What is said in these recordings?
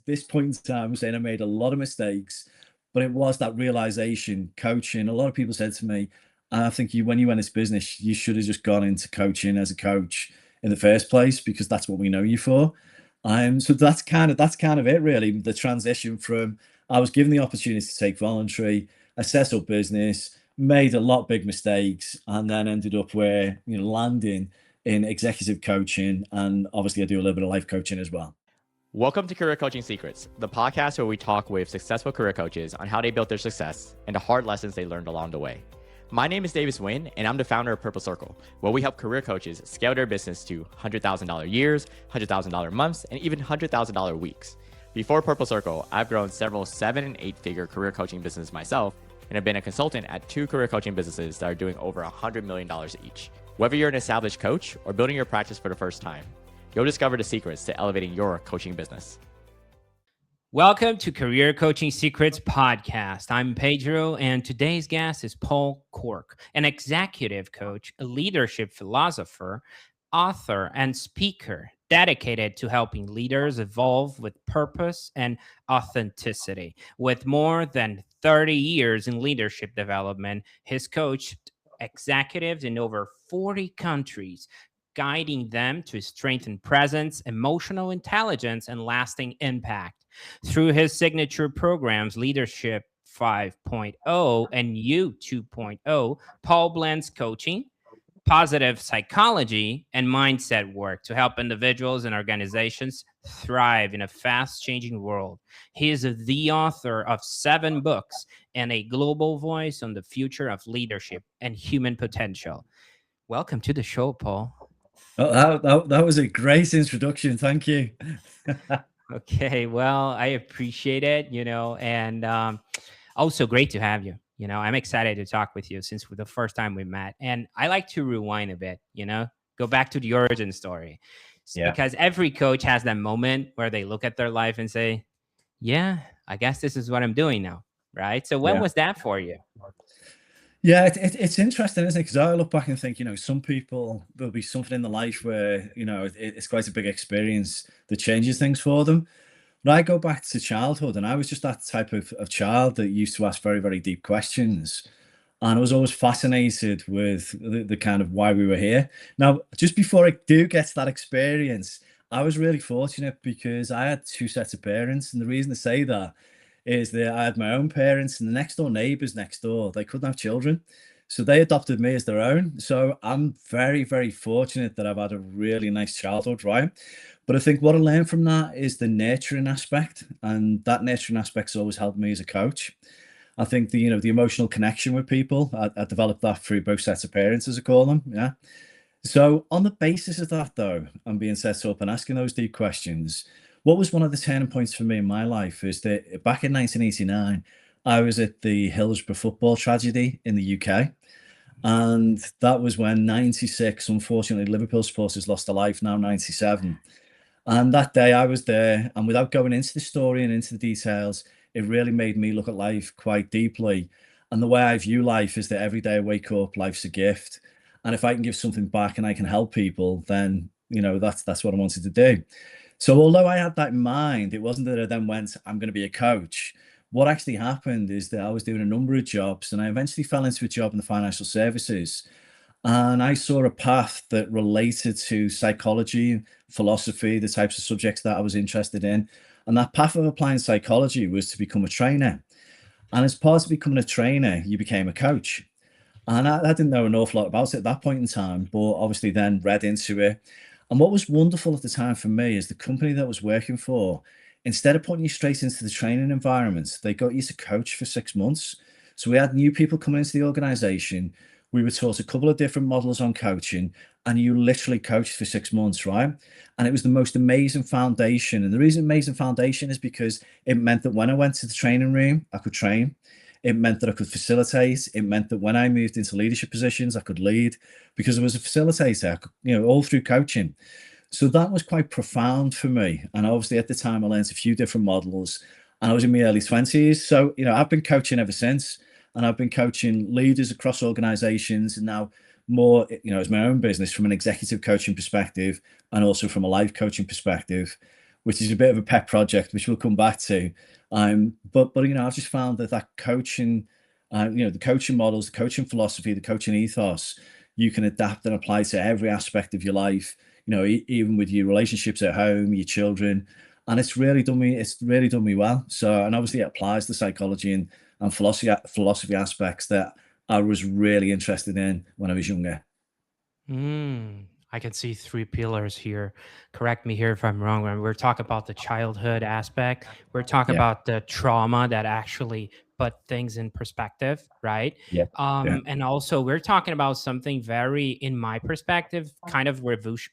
this point in time, I'm saying I made a lot of mistakes, but it was that realization, coaching. A lot of people said to me, I think when you went into business, you should have just gone into coaching as a coach in the first place, because that's what we know you for. So that's kind of it really. The transition from, I was given the opportunity to take voluntary, I set up business, made a lot of big mistakes, and then ended up where, landing in executive coaching, and obviously I do a little bit of life coaching as well. Welcome to Career Coaching Secrets, the podcast where we talk with successful career coaches on how they built their success and the hard lessons they learned along the way. My name is Davis Wynn, and I'm the founder of Purple Circle, where we help career coaches scale their business to $100,000 years, $100,000 months, and even $100,000 weeks. Before Purple Circle, I've grown several 7- and 8-figure career coaching businesses myself, and have been a consultant at 2 career coaching businesses that are doing over $100 million each. Whether you're an established coach or building your practice for the first time, you'll discover the secrets to elevating your coaching business. Welcome to Career Coaching Secrets Podcast. I'm Pedro, and today's guest is Paul Corke, an executive coach, a leadership philosopher, author, and speaker dedicated to helping leaders evolve with purpose and authenticity. With more than 30 years in leadership development, he's coached executives in over 40 countries, guiding them to strengthen presence, emotional intelligence, and lasting impact. Through his signature programs, Leadership 5.0 and You 2.0, Paul blends coaching, positive psychology, and mindset work to help individuals and organizations thrive in a fast-changing world. He is the author of 7 books and a global voice on the future of leadership and human potential. Welcome to the show, Paul. Oh, that was a great introduction. Thank you. Okay, well, I appreciate it, and also great to have you. I'm excited to talk with you since the first time we met. And I like to rewind a bit, go back to the origin story. Yeah. Because every coach has that moment where they look at their life and say, yeah, I guess this is what I'm doing now, right? So when was that for you? Yeah, it's interesting, isn't it? Because I look back and think, some people, there'll be something in the life where, it's quite a big experience that changes things for them. But I go back to childhood, and I was just that type of child that used to ask very, very deep questions. And I was always fascinated with the kind of why we were here. Now, just before I do get to that experience, I was really fortunate because I had 2 sets of parents. And the reason to say that is that I had my own parents, and the next door neighbors next door, they couldn't have children. So they adopted me as their own. So I'm very, very fortunate that I've had a really nice childhood, right? But I think what I learned from that is the nurturing aspect. And that nurturing aspect's always helped me as a coach. I think the emotional connection with people, I developed that through both sets of parents, as I call them. Yeah. So on the basis of that, though, I'm being set up and asking those deep questions. What was one of the turning points for me in my life is that back in 1989, I was at the Hillsborough football tragedy in the UK. And that was when 96, unfortunately, Liverpool supporters lost their life, now 97. And that day I was there, and without going into the story and into the details, it really made me look at life quite deeply. And the way I view life is that every day I wake up, life's a gift. And if I can give something back and I can help people, then, that's what I wanted to do. So although I had that in mind, it wasn't that I then went, I'm going to be a coach. What actually happened is that I was doing a number of jobs, and I eventually fell into a job in the financial services. And I saw a path that related to psychology, philosophy, the types of subjects that I was interested in. And that path of applying psychology was to become a trainer. And as part of becoming a trainer, you became a coach. And I didn't know an awful lot about it at that point in time, but obviously then read into it. And what was wonderful at the time for me is the company that I was working for, instead of putting you straight into the training environment, they got you to coach for 6 months. So we had new people coming into the organization. We were taught a couple of different models on coaching, and you literally coached for 6 months, right? And it was the most amazing foundation. And the reason amazing foundation is because it meant that when I went to the training room, I could train. It meant that I could facilitate. It meant that when I moved into leadership positions, I could lead because I was a facilitator, all through coaching. So that was quite profound for me. And obviously at the time, I learned a few different models, and I was in my early 20s. So, I've been coaching ever since, and I've been coaching leaders across organizations, and now more, as my own business from an executive coaching perspective, and also from a life coaching perspective. which is a bit of a pet project, which we'll come back to. But I've just found that coaching, the coaching models, the coaching philosophy, the coaching ethos, you can adapt and apply to every aspect of your life. Even with your relationships at home, your children, and it's really done me. It's really done me well. So, and obviously, it applies the psychology and philosophy aspects that I was really interested in when I was younger. I can see three pillars here. Correct me here if I'm wrong. When we're talking about the childhood aspect, we're talking Yeah, about the trauma that actually put things in perspective, right? yeah, yeah, And also we're talking about something very, in my perspective, kind of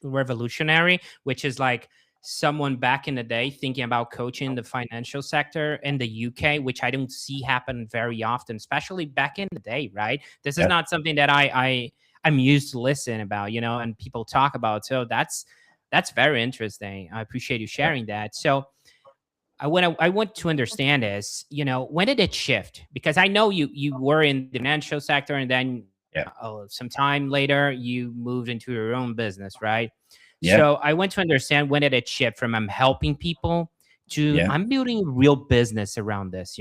revolutionary, which is like someone back in the day thinking about coaching the financial sector in the UK, which I don't see happen very often, especially back in the day, right? This is yeah, not something that I'm used to listen about, and people talk about. So that's very interesting. I appreciate you yeah, sharing that. So I want to understand is, when did it shift? Because I know you were in the financial sector, and then yeah, some time later you moved into your own business, right? yeah, So I want to understand, when did it shift from I'm helping people to yeah. I'm building real business around this,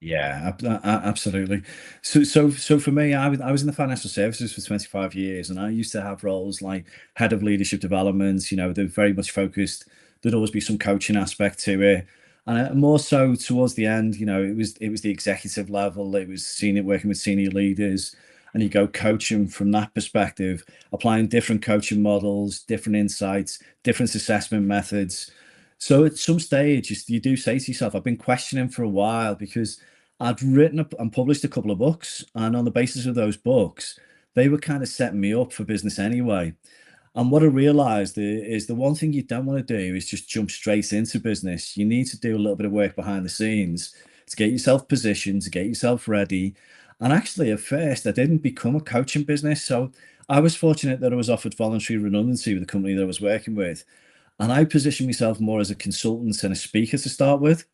Yeah, absolutely. So for me, I was in the financial services for 25 years, and I used to have roles like head of leadership development. They're very much focused. There'd always be some coaching aspect to it, and more so towards the end. It was the executive level. It was senior working with senior leaders, and you go coaching from that perspective, applying different coaching models, different insights, different assessment methods. So at some stage, you do say to yourself, I've been questioning for a while because I'd written up and published a couple of books. And on the basis of those books, they were kind of setting me up for business anyway. And what I realized is the one thing you don't want to do is just jump straight into business. You need to do a little bit of work behind the scenes to get yourself positioned, to get yourself ready. And actually, at first, I didn't become a coaching business. So I was fortunate that I was offered voluntary redundancy with the company that I was working with. And I positioned myself more as a consultant and a speaker to start with.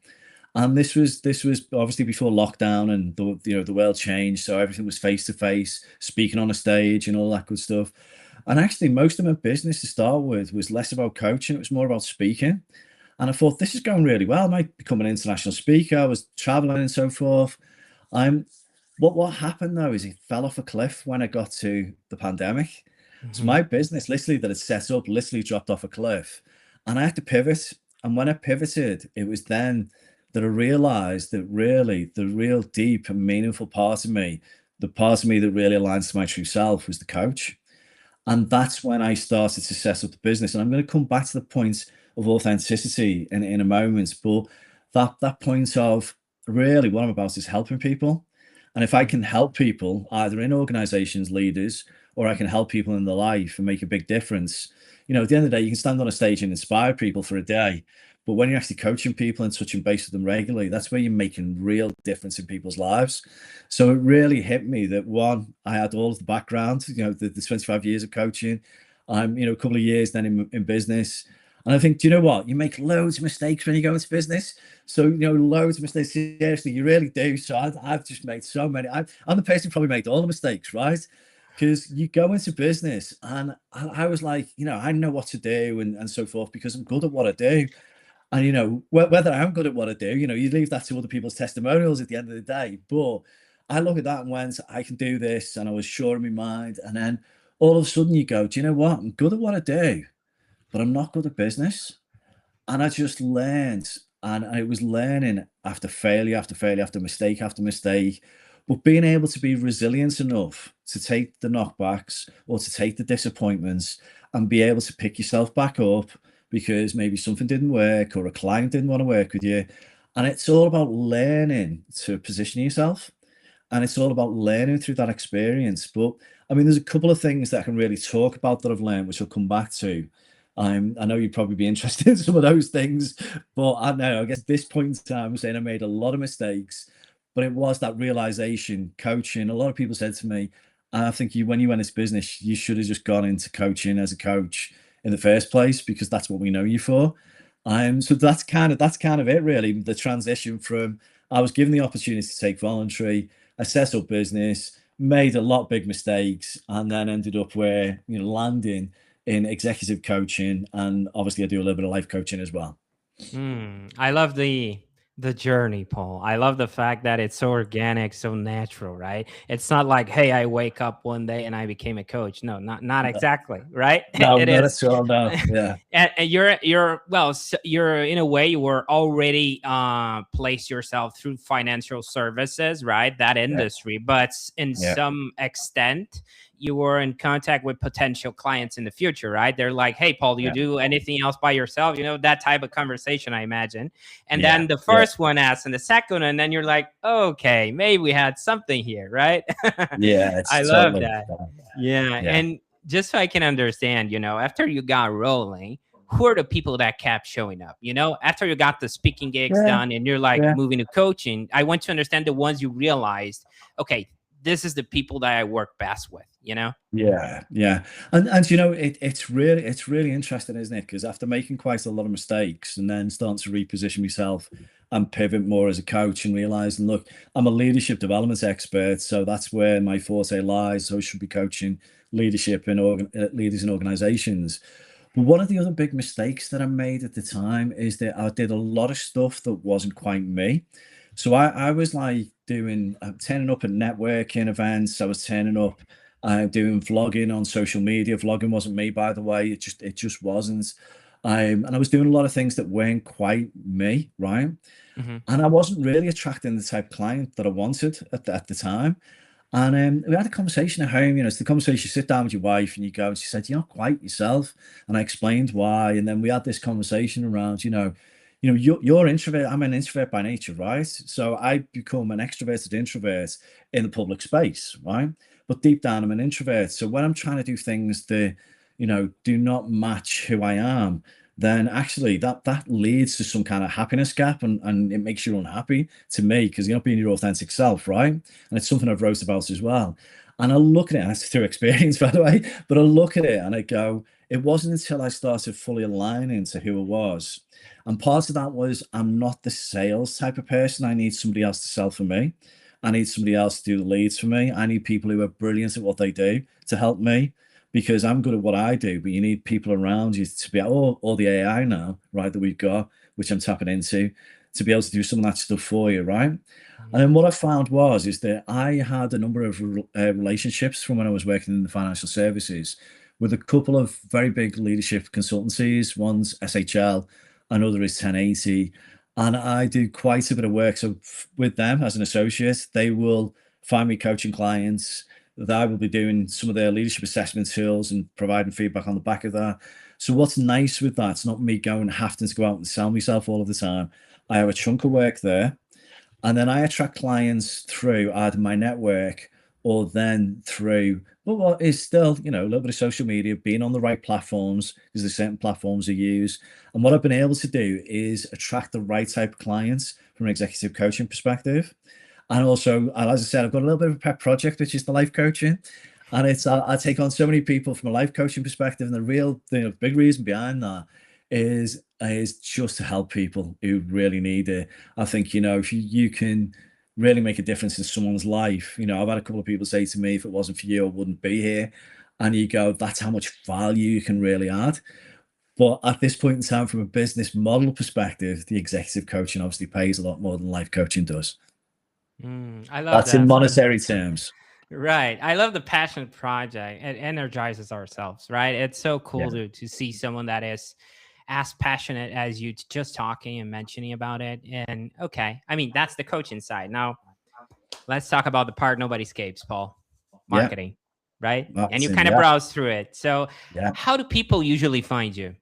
And this was obviously before lockdown and the world changed, so everything was face to face, speaking on a stage and all that good stuff. And actually, most of my business to start with was less about coaching; it was more about speaking. And I thought this is going really well. I might become an international speaker. I was traveling and so forth. I'm what happened though is it fell off a cliff when I got to the pandemic. So Mhm. my business, literally that had set up, literally dropped off a cliff, and I had to pivot. And when I pivoted, it was then that I realized that really the real deep and meaningful part of me, the part of me that really aligns to my true self, was the coach. And that's when I started to set up the business. And I'm going to come back to the point of authenticity in a moment. But that point of really what I'm about is helping people. And if I can help people either in organizations, leaders, or I can help people in their life and make a big difference, at the end of the day, you can stand on a stage and inspire people for a day. But when you're actually coaching people and touching base with them regularly, that's where you're making real difference in people's lives. So it really hit me that one, I had all of the background, the 25 years of coaching. I'm, a couple of years then in business. And I think, do you know what? You make loads of mistakes when you go into business. So, loads of mistakes. Seriously, you really do. So I've just made so many. I'm the person who probably made all the mistakes, right? Because you go into business and I was like, I know what to do and so forth because I'm good at what I do. And whether I'm good at what I do, you leave that to other people's testimonials at the end of the day. But I look at that and went, I can do this, and I was sure in my mind. And then all of a sudden, you go, do you know what? I'm good at what I do, but I'm not good at business. And I just learned, and I was learning after failure, after failure, after mistake, but being able to be resilient enough to take the knockbacks or to take the disappointments and be able to pick yourself back up because maybe something didn't work or a client didn't want to work with you. And it's all about learning to position yourself. And it's all about learning through that experience. But I mean, there's a couple of things that I can really talk about that I've learned, which I'll come back to. I know you'd probably be interested in some of those things, but I know, I guess at this point in time, I'm saying I made a lot of mistakes, but it was that realization, coaching. A lot of people said to me, I think when you went into business, you should have just gone into coaching as a coach in the first place, because that's what we know you for. So that's kind of it really. The transition from I was given the opportunity to take voluntary, I set up business, made a lot of big mistakes, and then ended up where landing in executive coaching, and obviously I do a little bit of life coaching as well. I love the journey, Paul. I love the fact that it's so organic, so natural, right? It's not like, hey, I wake up one day and I became a coach. No, not No, exactly, right? no, It not is. at all. No, yeah, And you're well, you're in a way you were already placed yourself through financial services, right? That yeah, industry, but in yeah, some extent you were in contact with potential clients in the future, right? They're like, hey, Paul, do you yeah, do anything else by yourself? You know, that type of conversation, I imagine. And yeah, then the yeah, first one asks and the second one, and then you're like, okay, maybe we had something here, right? yeah. I It's love totally, that. Yeah. yeah, And just so I can understand, you know, after you got rolling, who are the people that kept showing up? You know, after you got the speaking gigs yeah, done and you're like yeah. moving to coaching, I want to understand the ones you realized, okay, this is the people that I work best with, you know? Yeah, yeah, and it's really interesting, isn't it? Because after making quite a lot of mistakes and then starting to reposition myself and pivot more as a coach and realizing, look, I'm a leadership development expert, so that's where my forte lies. So I should be coaching leadership in leaders in organizations. But one of the other big mistakes that I made at the time is that I did a lot of stuff that wasn't quite me. So I was like turning up at networking events. I was turning up doing vlogging on social media. Vlogging wasn't me, by the way. It just wasn't. And I was doing a lot of things that weren't quite me, right? Hmm. And I wasn't really attracting the type of client that I wanted at the time. And we had a conversation at home. It's the conversation you sit down with your wife and you go, and she said, "You're not quite yourself." And I explained why. And then we had this conversation around, you're introvert. I'm an introvert by nature, right? So I become an extroverted introvert in the public space, right? But deep down, I'm an introvert. So when I'm trying to do things that, do not match who I am, then actually that leads to some kind of happiness gap, and it makes you unhappy to me because you're not being your authentic self, right? And it's something I've wrote about as well. And I look at it, and it's through experience, by the way, but I look at it and I go, it wasn't until I started fully aligning to who I was. And part of that was I'm not the sales type of person. I need somebody else to sell for me. I need somebody else to do the leads for me. I need people who are brilliant at what they do to help me because I'm good at what I do, but you need people around you to be all the AI now, right, that we've got, which I'm tapping into, to be able to do some of that stuff for you, right? And then what I found is that I had a number of relationships from when I was working in the financial services with a couple of very big leadership consultancies. One's SHL, another is 1080. And I do quite a bit of work. So with them as an associate, they will find me coaching clients that I will be doing some of their leadership assessment tools and providing feedback on the back of that. So what's nice with that, it's not me going having to go out and sell myself all of the time. I have a chunk of work there, and then I attract clients through either my network or then through what is still, a little bit of social media, being on the right platforms, because there's certain platforms I use. And what I've been able to do is attract the right type of clients from an executive coaching perspective. And also, as I said, I've got a little bit of a pet project, which is the life coaching. And it's I take on so many people from a life coaching perspective, and the big reason behind that is just to help people who really need it. I think if you can really make a difference in someone's life. I've had a couple of people say to me, "If it wasn't for you, I wouldn't be here." And you go, "That's how much value you can really add." But at this point in time, from a business model perspective, the executive coaching obviously pays a lot more than life coaching does. I love That's in that. monetary terms. Right. I love the passion project. It energizes ourselves, right? It's so cool Yeah. to see someone that is as passionate as you just talking and mentioning about it. And okay, I mean, that's the coaching side. Now, let's talk about the part nobody escapes, Paul. Yeah. Marketing, right? And That's you it. kind of Yeah. browse through it. So, Yeah. how do people usually find you?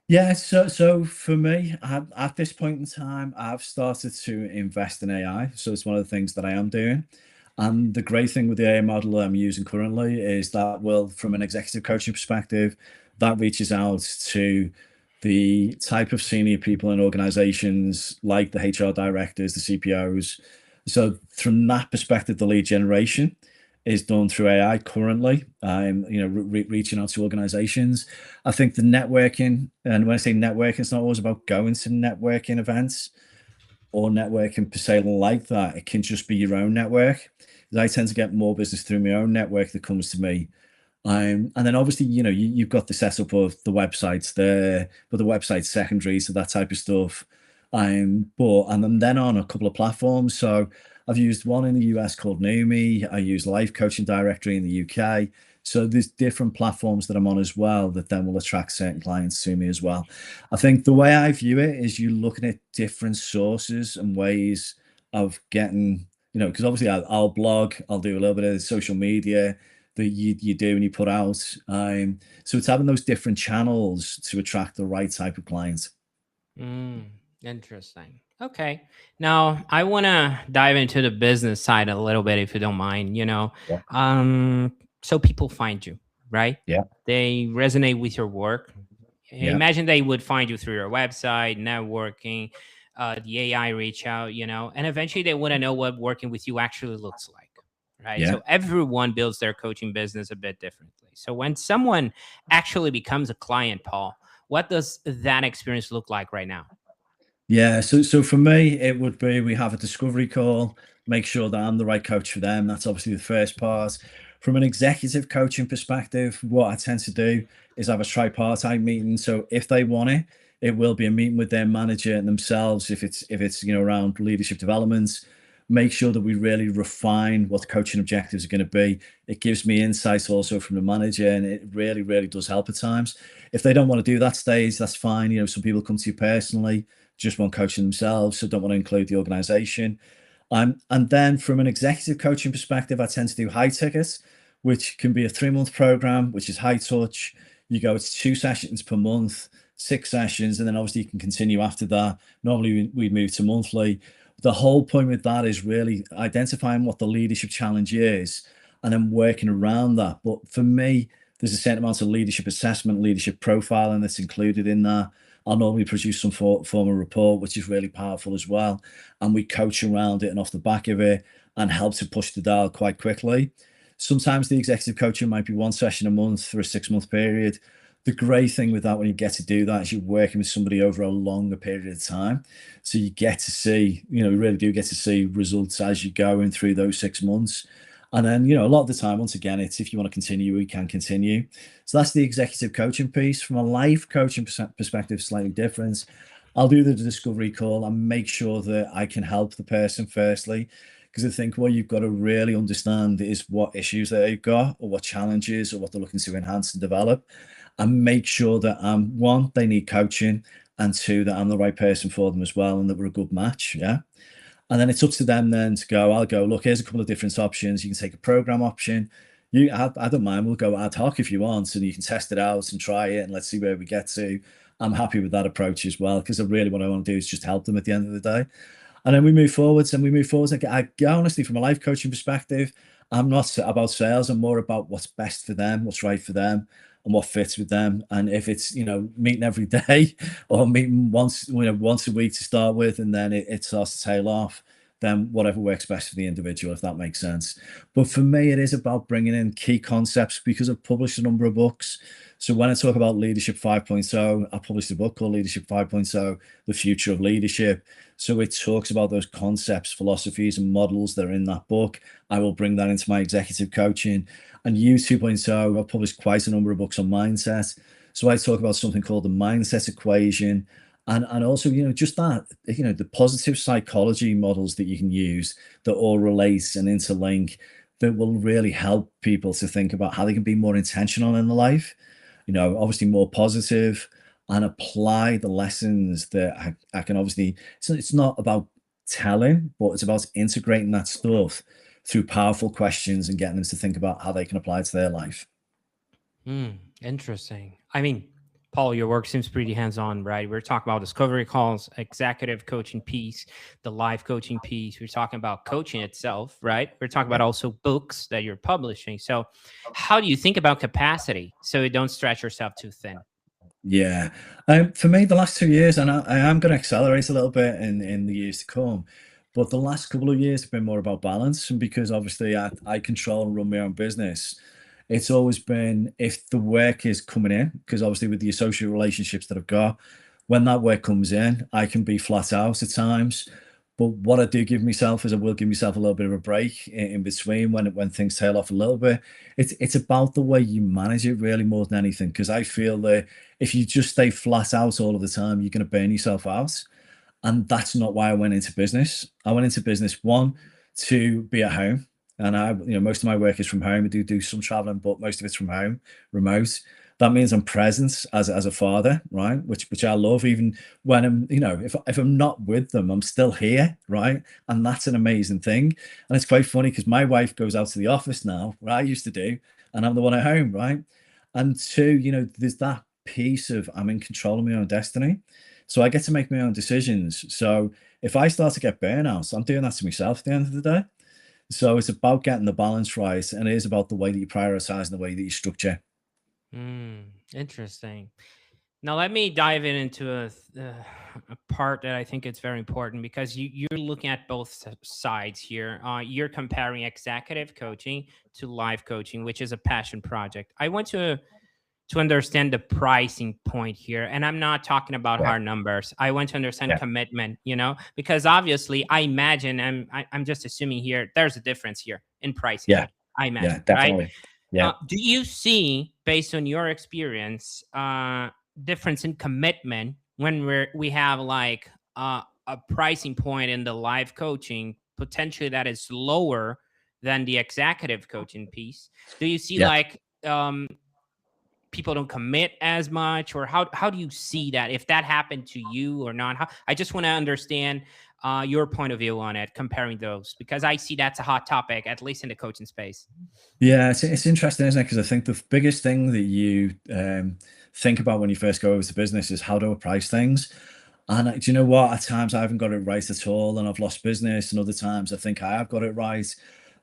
Yeah, so for me, at this point in time, I've started to invest in AI. So it's one of the things that I am doing. And the great thing with the AI model that I'm using currently is that, well, from an executive coaching perspective, that reaches out to the type of senior people in organizations like the HR directors, the CPOs. So from that perspective, the lead generation is done through AI currently. I'm, reaching out to organizations. I think the networking, and when I say networking, it's not always about going to networking events or networking per se like that. It can just be your own network. 'Cause I tend to get more business through my own network that comes to me. And then obviously, you've got the setup of the websites there, but the website's secondary, so that type of stuff. But and then on a couple of platforms. So I've used one in the US called Numi. I use Life Coaching Directory in the UK. So there's different platforms that I'm on as well that then will attract certain clients to me as well. I think the way I view it is you're looking at different sources and ways of getting, because obviously I'll blog, I'll do a little bit of social media that you do and you put out. So it's having those different channels to attract the right type of clients. Interesting. Okay. Now I want to dive into the business side a little bit, if you don't mind. Yeah. So people find you, right? Yeah. They resonate with your work. Yeah. Imagine they would find you through your website, networking, the AI reach out, and eventually they want to know what working with you actually looks like, right? Yeah. So everyone builds their coaching business a bit differently. So when someone actually becomes a client, Paul, what does that experience look like right now? Yeah, so for me, it would be we have a discovery call, make sure that I'm the right coach for them. That's obviously the first part. From an executive coaching perspective, what I tend to do is have a tripartite meeting. So if they want it, it will be a meeting with their manager and themselves. If it's around leadership developments, make sure that we really refine what the coaching objectives are going to be. It gives me insights also from the manager, and it really, really does help at times. If they don't want to do that stage, that's fine. Some people come to you personally, just want coaching themselves, so don't want to include the organization. And then from an executive coaching perspective, I tend to do high tickets, which can be a 3-month program, which is high touch. You go, it's 2 sessions per month, 6 sessions, and then obviously you can continue after that. Normally we move to monthly. The whole point with that is really identifying what the leadership challenge is and then working around that. But for me, there's a certain amount of leadership assessment, leadership profiling that's included in that. I'll normally produce some form of report, which is really powerful as well. And we coach around it and off the back of it and help to push the dial quite quickly. Sometimes the executive coaching might be 1 session a month for a 6-month period. The great thing with that when you get to do that is you're working with somebody over a longer period of time. So you get to see, you really do get to see results as you're going through those 6 months. And then, a lot of the time, once again, it's if you want to continue, we can continue. So that's the executive coaching piece. From a life coaching perspective, slightly different. I'll do the discovery call and make sure that I can help the person firstly. Because I think what you've got to really understand is what issues they've got or what challenges or what they're looking to enhance and develop. And make sure that one, they need coaching, and 2, that I'm the right person for them as well and that we're a good match. Yeah. And then it's up to them then to go, I'll go, look, here's a couple of different options. You can take a program option. I don't mind. We'll go ad hoc if you want, and you can test it out and try it, and let's see where we get to. I'm happy with that approach as well, because really what I want to do is just help them at the end of the day. And then we move forwards. I honestly, from a life coaching perspective, I'm not about sales. I'm more about what's best for them, what's right for them, and what fits with them. And if it's, meeting every day or meeting once a week to start with, and then it starts to tail off, then whatever works best for the individual, if that makes sense. But for me, it is about bringing in key concepts, because I've published a number of books. So when I talk about Leadership 5.0, I published a book called Leadership 5.0, The Future of Leadership. So it talks about those concepts, philosophies, and models that are in that book. I will bring that into my executive coaching. And You 2.0, I've published quite a number of books on mindset. So I talk about something called the mindset equation. And also, just that, the positive psychology models that you can use that all relate and interlink, that will really help people to think about how they can be more intentional in their life, obviously more positive, and apply the lessons that I can obviously, it's not about telling, but it's about integrating that stuff through powerful questions and getting them to think about how they can apply it to their life. Interesting. I mean, Paul, your work seems pretty hands-on, right? We're talking about discovery calls, executive coaching piece, the life coaching piece. We're talking about coaching itself, right? We're talking about also books that you're publishing. So how do you think about capacity so you don't stretch yourself too thin? Yeah. For me, the last 2 years, and I am going to accelerate a little bit in the years to come, but the last couple of years have been more about balance. And because obviously I control and run my own business, it's always been, if the work is coming in, because obviously with the associate relationships that I've got, when that work comes in, I can be flat out at times. But what I do give myself is I will give myself a little bit of a break in between when things tail off a little bit. It's about the way you manage it really more than anything, because I feel that if you just stay flat out all of the time, you're going to burn yourself out. And that's not why I went into business. I went into business, one, to be at home. And most of my work is from home. I do some traveling, but most of it's from home, remote. That means I'm present as a father, right? Which I love, even when I'm, if I'm not with them, I'm still here, right? And that's an amazing thing. And it's quite funny because my wife goes out to the office now, what I used to do, and I'm the one at home, right? And two, there's that piece of I'm in control of my own destiny. So I get to make my own decisions. So if I start to get burnout, I'm doing that to myself at the end of the day. So it's about getting the balance right, and it is about the way that you prioritize and the way that you structure. Interesting. Now let me dive into a part that I think it's very important, because you're looking at both sides here. You're comparing executive coaching to life coaching, which is a passion project. I want to understand the pricing point here, and I'm not talking about Yeah. hard numbers. I want to understand Yeah. commitment, because obviously I imagine, I'm just assuming here, there's a difference here in pricing. Yeah. I Yeah, imagine, right? definitely. Yeah. Do you see, based on your experience, difference in commitment when we have like a pricing point in the live coaching potentially that is lower than the executive coaching piece? Do you see Yeah. like people don't commit as much, or how do you see that, if that happened to you or not? I just want to understand your point of view on it, comparing those, because I see that's a hot topic, at least in the coaching space. Yeah, it's interesting, isn't it? Because I think the biggest thing that you think about when you first go over to business is how do I price things? And do you know what? At times I haven't got it right at all, and I've lost business. And other times I think I have got it right.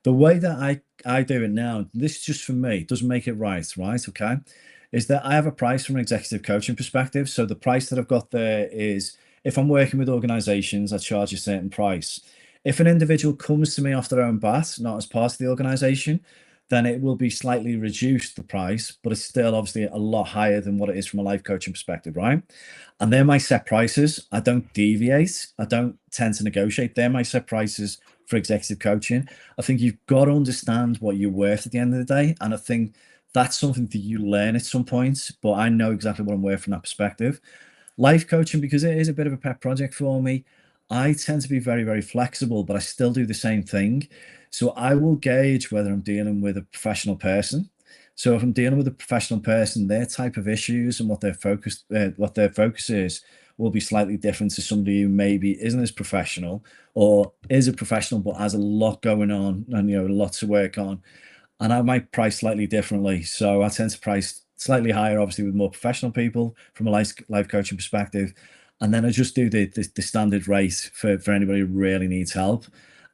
The way that I do it now, this is just for me, doesn't make it right, right? Okay, is that I have a price from an executive coaching perspective. So the price that I've got there is, if I'm working with organizations, I charge a certain price. If an individual comes to me off their own bat, not as part of the organization, then it will be slightly reduced the price, but it's still obviously a lot higher than what it is from a life coaching perspective, right? And they're my set prices. I don't deviate. I don't tend to negotiate. They're my set prices for executive coaching. I think you've got to understand what you're worth at the end of the day. And I think that's something that you learn at some point, but I know exactly what I'm worth from that perspective. Life coaching, because it is a bit of a pet project for me, I tend to be very, very flexible, but I still do the same thing. So I will gauge whether I'm dealing with a professional person. So if I'm dealing with a professional person, their type of issues and what their focus is, will be slightly different to somebody who maybe isn't as professional, or is a professional but has a lot going on and a lot to work on. And I might price slightly differently. So I tend to price slightly higher, obviously, with more professional people from a life coaching perspective. And then I just do the standard rate for anybody who really needs help.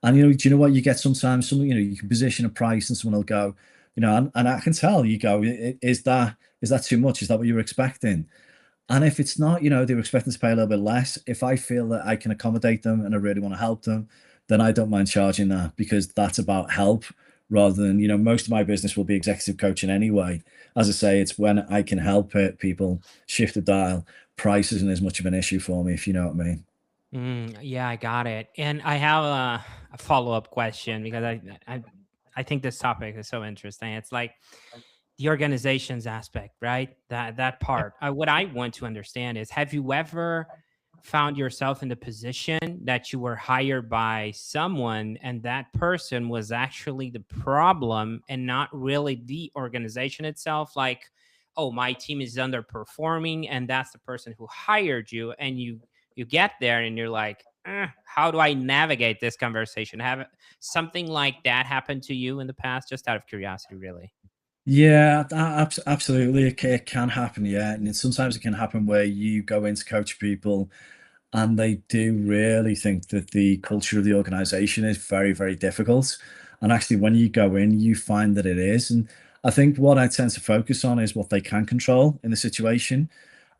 And do you know what you get sometimes? You can position a price and someone will go, and I can tell, you go, is that too much? Is that what you were expecting? And if it's not, they were expecting to pay a little bit less. If I feel that I can accommodate them and I really want to help them, then I don't mind charging that, because that's about help rather than, most of my business will be executive coaching anyway. As I say, it's when I can help people shift the dial. Price isn't as much of an issue for me, if you know what I mean. Yeah, I got it. And I have a follow-up question, because I think this topic is so interesting. It's like the organizations aspect, right? That part. What I want to understand is, have you ever found yourself in the position that you were hired by someone and that person was actually the problem and not really the organization itself? Like, oh, my team is underperforming, and that's the person who hired you, and you get there and you're like, how do I navigate this conversation? Have something like that happened to you in the past? Just out of curiosity, really. Yeah, absolutely. It can happen, yeah. And sometimes it can happen where you go in to coach people and they do really think that the culture of the organization is very, very difficult. And actually, when you go in, you find that it is. And I think what I tend to focus on is what they can control in the situation,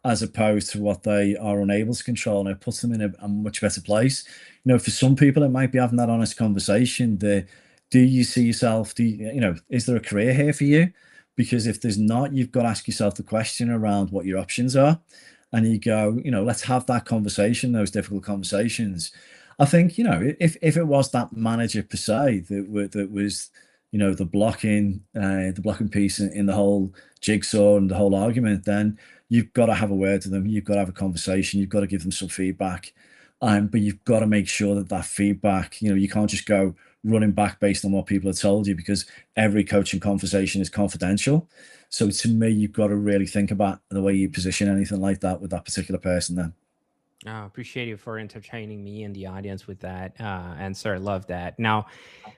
as opposed to what they are unable to control. And it puts them in a much better place. For some people, it might be having that honest conversation. Do you see yourself? Is there a career here for you? Because if there's not, you've got to ask yourself the question around what your options are. And you go, let's have that conversation, those difficult conversations. I think, if it was that manager per se that was, the blocking piece in the whole jigsaw and the whole argument, then you've got to have a word to them. You've got to have a conversation. You've got to give them some feedback. But you've got to make sure that feedback, you can't just go running back based on what people have told you, because every coaching conversation is confidential. So to me, you've got to really think about the way you position anything like that with that particular person then. I appreciate you for entertaining me and the audience with that answer. I love that. Now,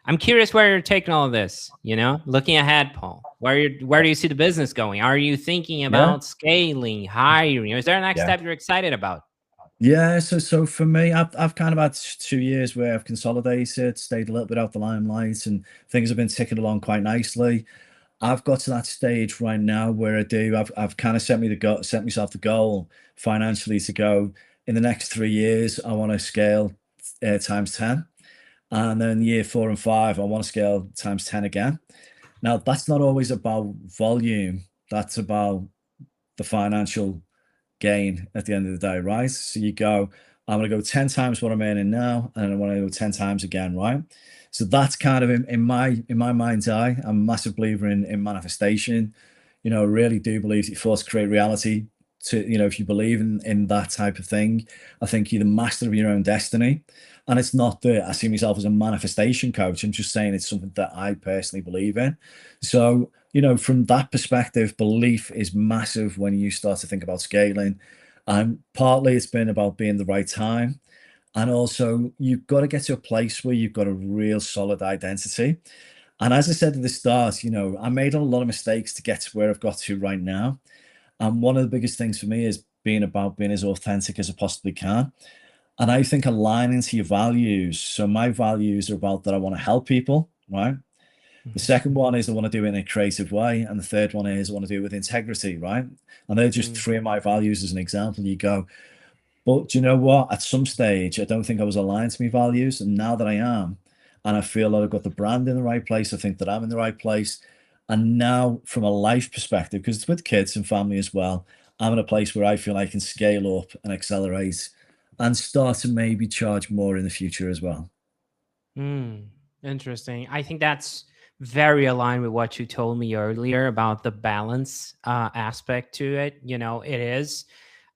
I'm curious where you're taking all of this, looking ahead, Paul. Where do you see the business going? Are you thinking about scaling, hiring? Is there a next step you're excited about? Yeah, so for me, I've kind of had 2 years where I've consolidated, stayed a little bit out the limelight, and things have been ticking along quite nicely. I've got to that stage right now where I've kind of set myself the goal financially to go in the next 3 years. I want to scale times 10, and then year 4 and 5, I want to scale times 10 again. Now, that's not always about volume. That's about the financial gain at the end of the day, right? So you go, I'm going to go 10 times what I'm earning now, and I want to go 10 times again, right? So that's kind of in my mind's eye. I'm a massive believer in manifestation. I really do believe that you force create reality. If you believe in that type of thing, I think you're the master of your own destiny. And it's not that I see myself as a manifestation coach. I'm just saying it's something that I personally believe in. So, from that perspective, belief is massive when you start to think about scaling. Partly it's been about being the right time. And also, you've got to get to a place where you've got a real solid identity. And as I said at the start, I made a lot of mistakes to get to where I've got to right now. And one of the biggest things for me is being as authentic as I possibly can. And I think aligning to your values. So my values are about that I want to help people, right? The second one is I want to do it in a creative way. And the third one is I want to do it with integrity, right? And they're just three of my values as an example. You go, but do you know what? At some stage, I don't think I was aligned to my values. And now that I am, and I feel that I've got the brand in the right place, I think that I'm in the right place. And now, from a life perspective, because it's with kids and family as well, I'm in a place where I feel I can scale up and accelerate and start to maybe charge more in the future as well. Interesting. I think that's very aligned with what you told me earlier about the balance aspect to it. It is,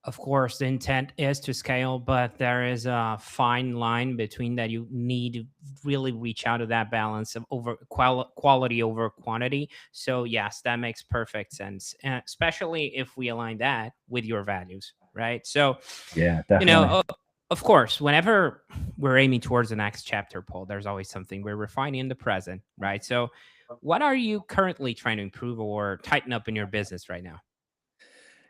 of course, the intent is to scale, but there is a fine line between that. You need to really reach out to that balance of quality over quantity. So yes, that makes perfect sense, especially if we align that with your values, right? So yeah, definitely. Of course, whenever we're aiming towards the next chapter, Paul, there's always something we're refining in the present, right? So what are you currently trying to improve or tighten up in your business right now?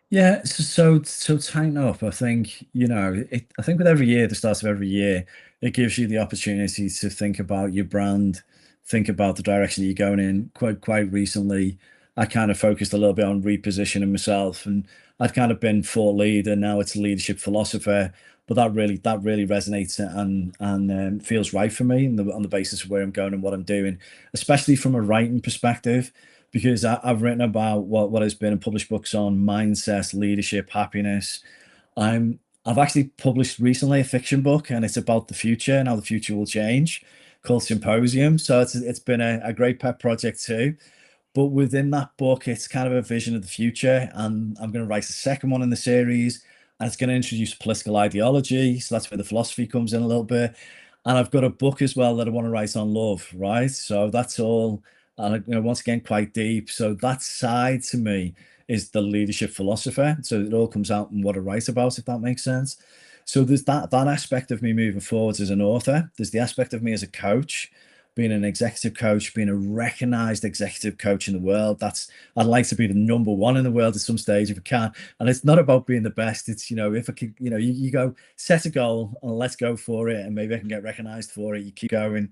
Yeah, so tighten up. I think, I think with every year, the start of every year, it gives you the opportunity to think about your brand, think about the direction that you're going in. Quite recently, I kind of focused a little bit on repositioning myself, and I've kind of been thought leader. Now it's leadership philosopher, but that really resonates and feels right for me on the basis of where I'm going and what I'm doing, especially from a writing perspective, because I've written about what has been and published books on mindset, leadership, happiness. I've actually published recently a fiction book, and it's about the future and how the future will change, called Symposium. So it's been a great pet project too. But within that book, it's kind of a vision of the future, and I'm going to write a second one in the series, and it's going to introduce political ideology. So that's where the philosophy comes in a little bit. And I've got a book as well that I want to write on love, right? So that's all, and once again, quite deep. So that side to me is the leadership philosopher. So it all comes out in what I write about, if that makes sense. So there's that aspect of me moving forwards as an author. There's the aspect of me as a coach, being an executive coach, being a recognized executive coach in the world. I'd like to be the number one in the world at some stage if I can. And it's not about being the best. It's, if I could, you go set a goal and let's go for it. And maybe I can get recognized for it. You keep going.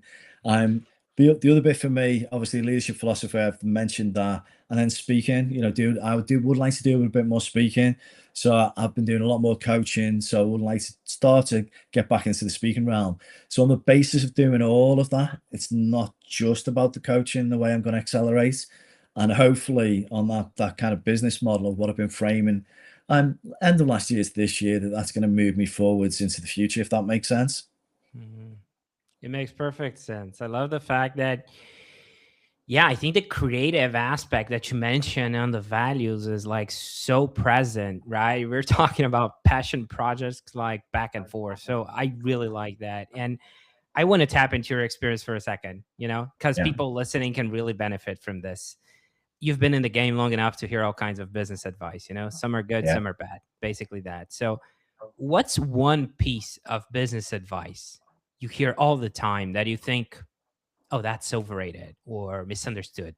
The other bit for me, obviously, leadership philosophy, I've mentioned that. And then speaking, I would like to do a bit more speaking. So I've been doing a lot more coaching. So I would like to start to get back into the speaking realm. So on the basis of doing all of that, it's not just about the coaching, the way I'm going to accelerate. And hopefully on that kind of business model of what I've been framing, end of last year to this year, that's going to move me forwards into the future, if that makes sense. Mhm. It makes perfect sense. I love the fact that, yeah, I think the creative aspect that you mentioned on the values is like so present, right? We're talking about passion projects like back and forth. So I really like that. And I want to tap into your experience for a second, because Yeah, people listening can really benefit from this. You've been in the game long enough to hear all kinds of business advice, some are good, yeah. some are bad, basically that. So, what's one piece of business advice you hear all the time that you think, oh, that's overrated or misunderstood?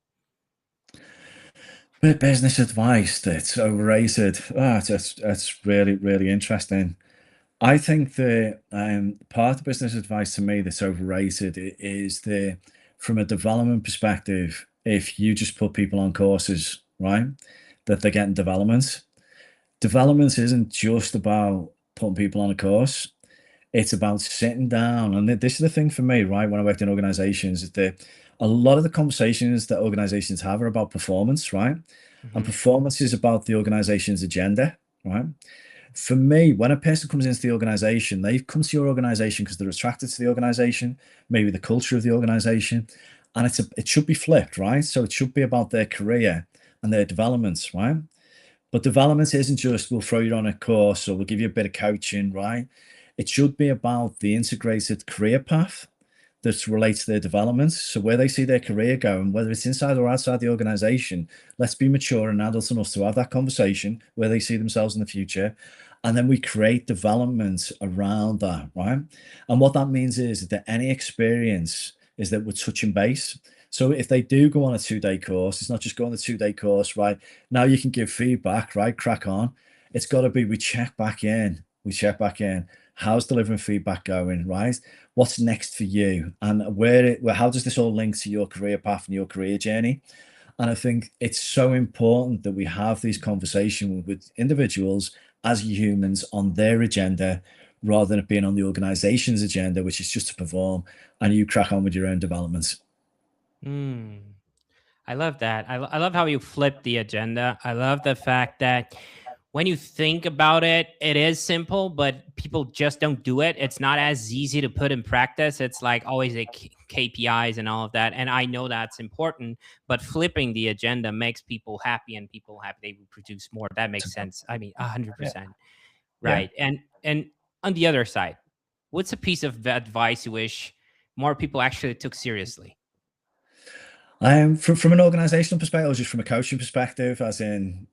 Bit business advice that's overrated. That's really, really interesting. I think the part of business advice to me that's overrated is the from a development perspective. If you just put people on courses, right, that they're getting development. Development isn't just about putting people on a course. It's about sitting down, and this is the thing for me, right? When I worked in organizations, is that a lot of the conversations that organizations have are about performance, right? And Hmm. performance is about the organization's agenda, right? For me, when a person comes into the organization, they've come to your organization because they're attracted to the organization, maybe the culture of the organization, and it should be flipped, right? So it should be about their career and their developments, right? But development isn't just we'll throw you on a course or we'll give you a bit of coaching, right? It should be about the integrated career path that relates to their development. So where they see their career going, whether it's inside or outside the organization, let's be mature and adult enough to have that conversation where they see themselves in the future. And then we create development around that, right? And what that means is that any experience is that we're touching base. So if they do go on a 2-day course, it's not just go on the 2-day course, right? Now you can give feedback, right? Crack on. It's got to be we check back in. We check back in. How's delivering feedback going, right? What's next for you, and how does this all link to your career path and your career journey? And I think it's so important that we have these conversations with individuals as humans on their agenda rather than it being on the organization's agenda, which is just to perform and you crack on with your own developments. Mm. I love that. I love how you flip the agenda. I love the fact that when you think about it, it is simple, but people just don't do it. It's not as easy to put in practice. It's like always a KPIs and all of that. And I know that's important, but flipping the agenda makes people happy, and people happy. They will produce more. That makes sense. I mean, Yeah, 100%. yeah. Right. And on the other side, what's a piece of advice you wish more people actually took seriously? From an organizational perspective, or just from a coaching perspective, as in,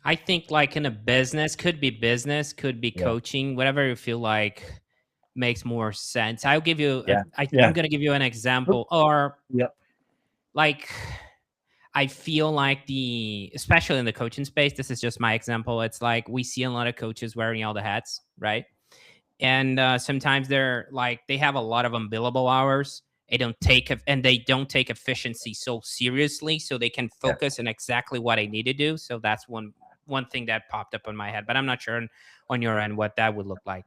I think like in a business, could be yeah, coaching, whatever you feel like makes more sense. I'll give you, yeah, I'm yeah, going to give you an example, or yeah, like, I feel like especially in the coaching space, this is just my example. It's like we see a lot of coaches wearing all the hats, right? And sometimes they're like they have a lot of unbillable hours. They don't take efficiency so seriously, so they can yeah. focus on exactly what I need to do. So that's one thing that popped up on my head, but I'm not sure on your end what that would look like.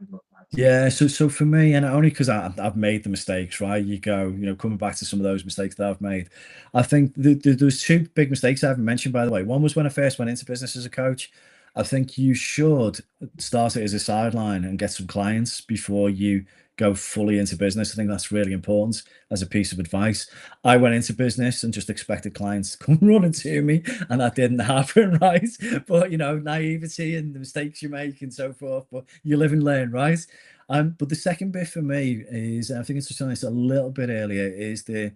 Yeah, so for me, and only because I've made the mistakes, right? You go, coming back to some of those mistakes that I've made. I think there's two big mistakes I haven't mentioned, by the way. One was when I first went into business as a coach. I think you should start it as a sideline and get some clients before you go fully into business. I think that's really important as a piece of advice. I went into business and just expected clients to come running to me, and that didn't happen, right? But naivety and the mistakes you make and so forth. But you live and learn, right? But the second bit for me is, I think it's just on this a little bit earlier, is the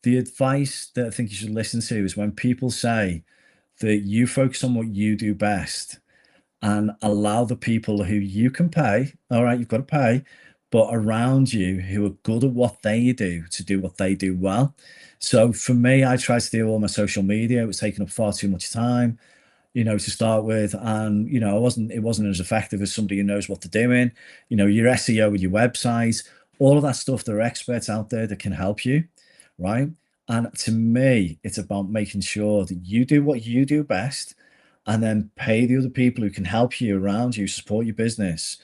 advice that I think you should listen to is when people say that you focus on what you do best and allow the people who you can pay, all right, you've got to pay, but around you who are good at what they do to do what they do well. So for me, I tried to do all my social media. It was taking up far too much time, to start with. And, it wasn't as effective as somebody who knows what they're doing. Your SEO with your website, all of that stuff, there are experts out there that can help you, right? And to me, it's about making sure that you do what you do best and then pay the other people who can help you around you, support your business.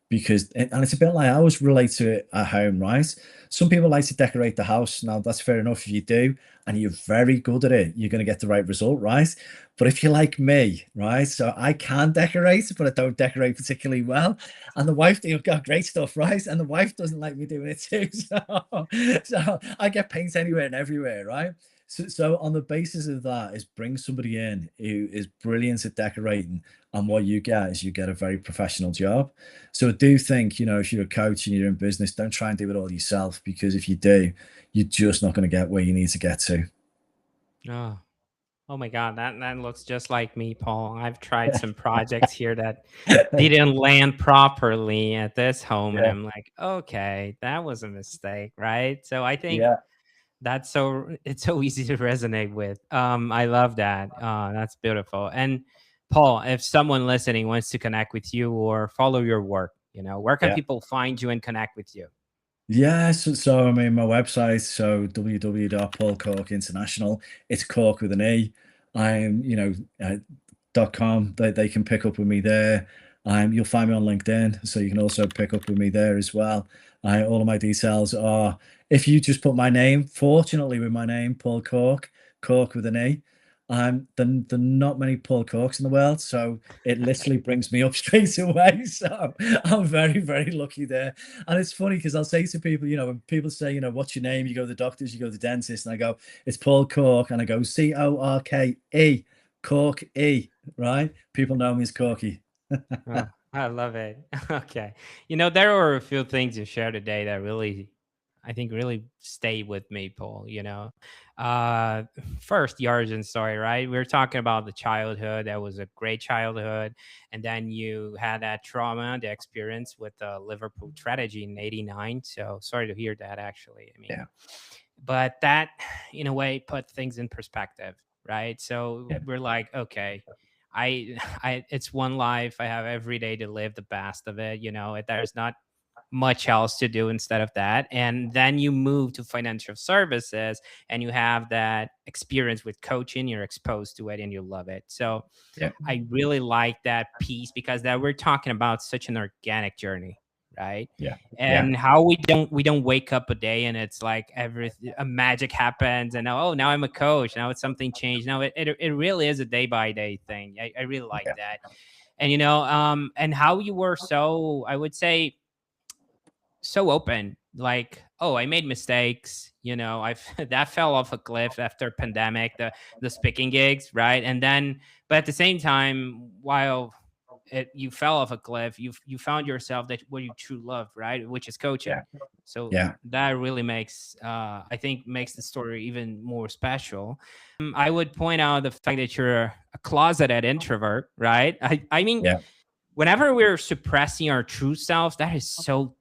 because, and it's a bit like I always relate to it at home, right? Some people like to decorate the house. Now, that's fair enough if you do, and you're very good at it, you're going to get the right result, right? But if you're like me, right? So I can decorate, but I don't decorate particularly well. And the wife, you've got great stuff, right? And the wife doesn't like me doing it too. So I get paint anywhere and everywhere, right? So on the basis of that is bring somebody in who is brilliant at decorating, and what you get is you get a very professional job. So I do think, if you're a coach and you're in business, don't try and do it all yourself, because if you do, you're just not going to get where you need to get to. Oh, oh my God, that looks just like me, Paul. I've tried some projects here that didn't land properly at this home, and Yeah, I'm like, okay, that was a mistake, right? So I think yeah, it's so easy to resonate with. I love that. That's beautiful. And Paul, if someone listening wants to connect with you or follow your work, where can yeah. people find you and connect with you? Yeah, so I mean, my website, so www.paulcorkeinternational, it's Cork with an E. I'm, .com. They can pick up with me there. You'll find me on LinkedIn, so you can also pick up with me there as well. All of my details are, if you just put my name, fortunately with my name, Paul Corke, Cork with an E. There are not many Paul Corks in the world, so it literally brings me up straight away. So I'm very, very lucky there. And it's funny because I'll say to people, when people say, what's your name? You go to the doctors, you go to the dentist, and I go, it's Paul Corke, and I go Corke, Cork E, right? People know me as Corky. Oh, I love it. Okay. There were a few things you shared today that really, I think, really stay with me, Paul. Uh, First, the origin story, right? We were talking about the childhood. That was a great childhood. And then you had that trauma, the experience with the Liverpool tragedy in '89. So sorry to hear that, actually. I mean, Yeah, but that, in a way, put things in perspective, right? So yeah, we're like, okay, it's one life. I have every day to live the best of it. There's not much else to do instead of that. And then you move to financial services and you have that experience with coaching. You're exposed to it and you love it. So yeah, I really like that piece, because that we're talking about such an organic journey, right? yeah, yeah, And how we don't wake up a day and it's like a magic happens and oh, now I'm a coach, now it's something changed. Now it really is a day by day thing. I really like yeah, that. And and how you were so, I would say, so open, like, oh, I made mistakes, I've that fell off a cliff after pandemic, the speaking gigs, right? And then, but at the same time, while you fell off a cliff, you found yourself, that what you true love, right, which is coaching. yeah, So yeah, that really makes, I think, makes the story even more special. I would point out the fact that you're a closeted introvert, right? I mean, yeah, whenever we're suppressing our true selves, that is so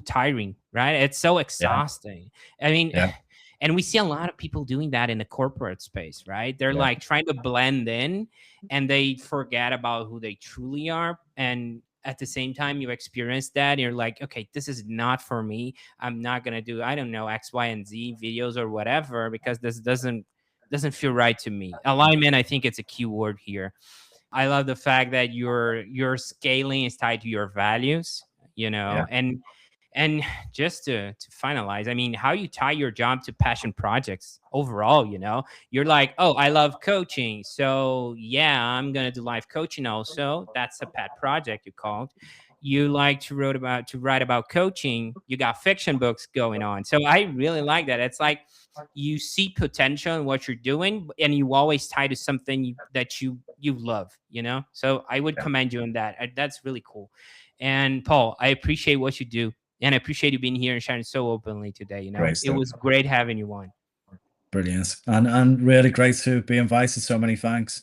tiring, right? It's so yeah, exhausting. I mean, yeah, and we see a lot of people doing that in the corporate space, right? They're yeah, like trying to blend in and they forget about who they truly are. And at the same time, you experience that, and you're like, okay, this is not for me. I'm not gonna do, I don't know, X, Y, and Z videos or whatever, because this doesn't feel right to me. Alignment, I think it's a key word here. I love the fact that your scaling is tied to your values, yeah, and just to finalize, I mean, how you tie your job to passion projects overall, you're like, oh, I love coaching, so yeah, I'm gonna do live coaching also. That's a pet project you called. You like to write about coaching. You got fiction books going on. So I really like that. It's like you see potential in what you're doing, and you always tie to something that you love. So I would yeah. commend you on that. That's really cool. And Paul, I appreciate what you do, and I appreciate you being here and sharing so openly today. Great It stuff. was great having you on. Brilliant. And really great to be invited. So many thanks.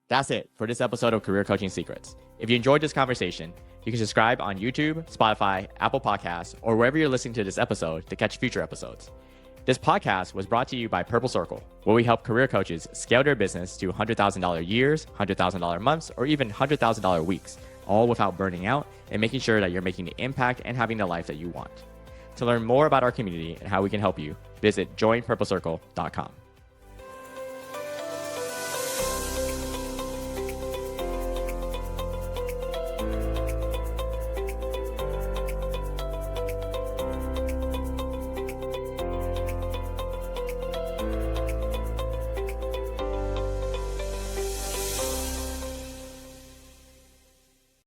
That's it for this episode of Career Coaching Secrets. If you enjoyed this conversation, you can subscribe on YouTube, Spotify, Apple Podcasts, or wherever you're listening to this episode to catch future episodes. This podcast was brought to you by Purple Circle, where we help career coaches scale their business to $100,000 years, $100,000 months, or even $100,000 weeks, all without burning out and making sure that you're making the impact and having the life that you want. To learn more about our community and how we can help you, visit joinpurplecircle.com.